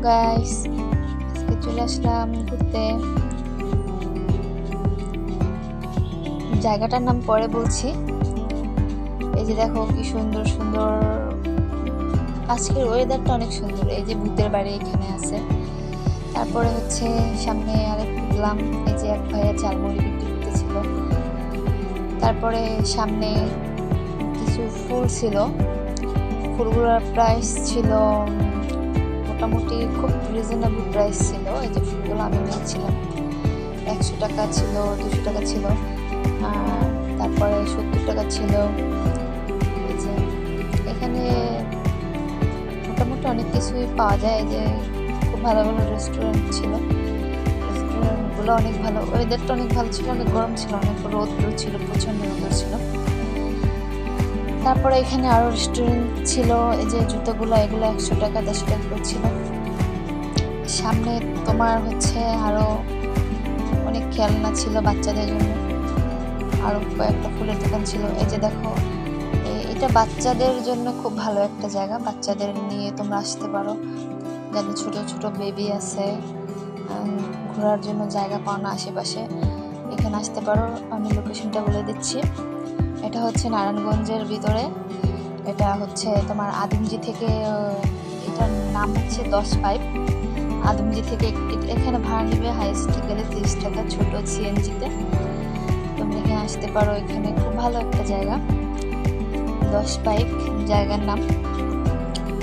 Guys, আজকে চলে আসলাম ঘুরতে। জায়গাটার নাম পরে বলছি। এই যে দেখো কি সুন্দর সুন্দর, আজকের ওয়েদারটা অনেক সুন্দর। এই যে ভূতের বাড়ি এখানে আছে। তারপরে হচ্ছে সামনে আরেক ঘুরলাম। এই যে এক ভাইয়া ঝালমুড়ি বিক্রি করতেছিল। তারপরে সামনে কিছু ফুল ছিল, ফুলগুলোর প্রাইস ছিল মোটামুটি খুব রিজনেবল প্রাইস ছিল। এই যে ফুলগুলো আমি নিয়েছিলাম, 100 টাকা ছিল, 200 টাকা ছিল, তারপরে 70 টাকা ছিল। এই যে এখানে মোটামুটি অনেক কিছুই পাওয়া যায়। এই যে খুব ভালো ভালো রেস্টুরেন্ট ছিল, রেস্টুরেন্টগুলো অনেক ভালো। ওয়েদারটা অনেক ভালো ছিল, অনেক গরম ছিল, অনেক রৌদ্র ছিল, প্রচণ্ড রৌদ্র ছিল। তারপরে এখানে আরো রেস্টুরেন্ট ছিল। এই যে জুতোগুলো, এগুলো 100 টাকা 150 টাকা করে ছিল। সামনে তোমার হচ্ছে আরো অনেক খেলনা ছিল বাচ্চাদের জন্য, আরো কয়েকটা ফুলের দোকান ছিল। এই যে দেখো, এটা বাচ্চাদের জন্য খুব ভালো একটা জায়গা। বাচ্চাদের নিয়ে তোমরা আসতে পারো, যাদের ছোট ছোট বেবি আছে, ঘোরার জন্য জায়গা পাও না আশেপাশে, এখানে আসতে পারো। আমি লোকেশনটা বলে দিচ্ছি। এটা হচ্ছে নারায়ণগঞ্জের ভিতরে। এটা হচ্ছে তোমার আদমজি থেকে, এটার নাম হচ্ছে 10 পাইপ। আদমজি থেকে এখানে ভাড়া নেবে হাইস্ট গেলে 30 টাকা, ছোট সিএনজিতে। তোমরা এখানে আসতে পারো। এখানে খুব ভালো একটা জায়গা, 10 পাইপ জায়গার নাম।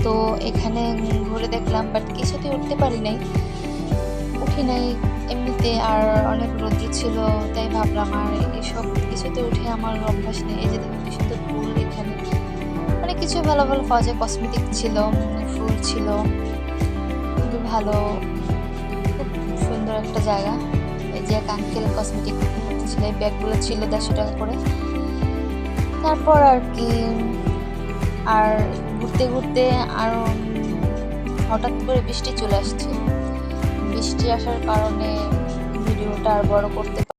তো এখানে ঘুরে দেখলাম, বাট কিছুতে উঠতে পারি নাই, উঠি নাই এমনিতে। আর অনেক রৌদ্র ছিল, তাই ভাবলাম আর এসব কিছুতে উঠে আমার অভ্যাস নেই। এই যে দেখো কি সুন্দর ফুল, এখানে অনেক কিছু ভালো ভালো পাওয়া যায়। কসমেটিক ছিল, ফুল ছিল, খুবই ভালো, খুব সুন্দর একটা জায়গা। এই যে এক আঙ্কেল কসমেটিক ছিল, এই ব্যাগগুলো ছিল 150 টাকা করে। তারপর আর কি, আর ঘুরতে ঘুরতে আর হঠাৎ করে বৃষ্টি চলে আসছে। বৃষ্টি আসার কারণে ভিডিওটা আর বড় করতে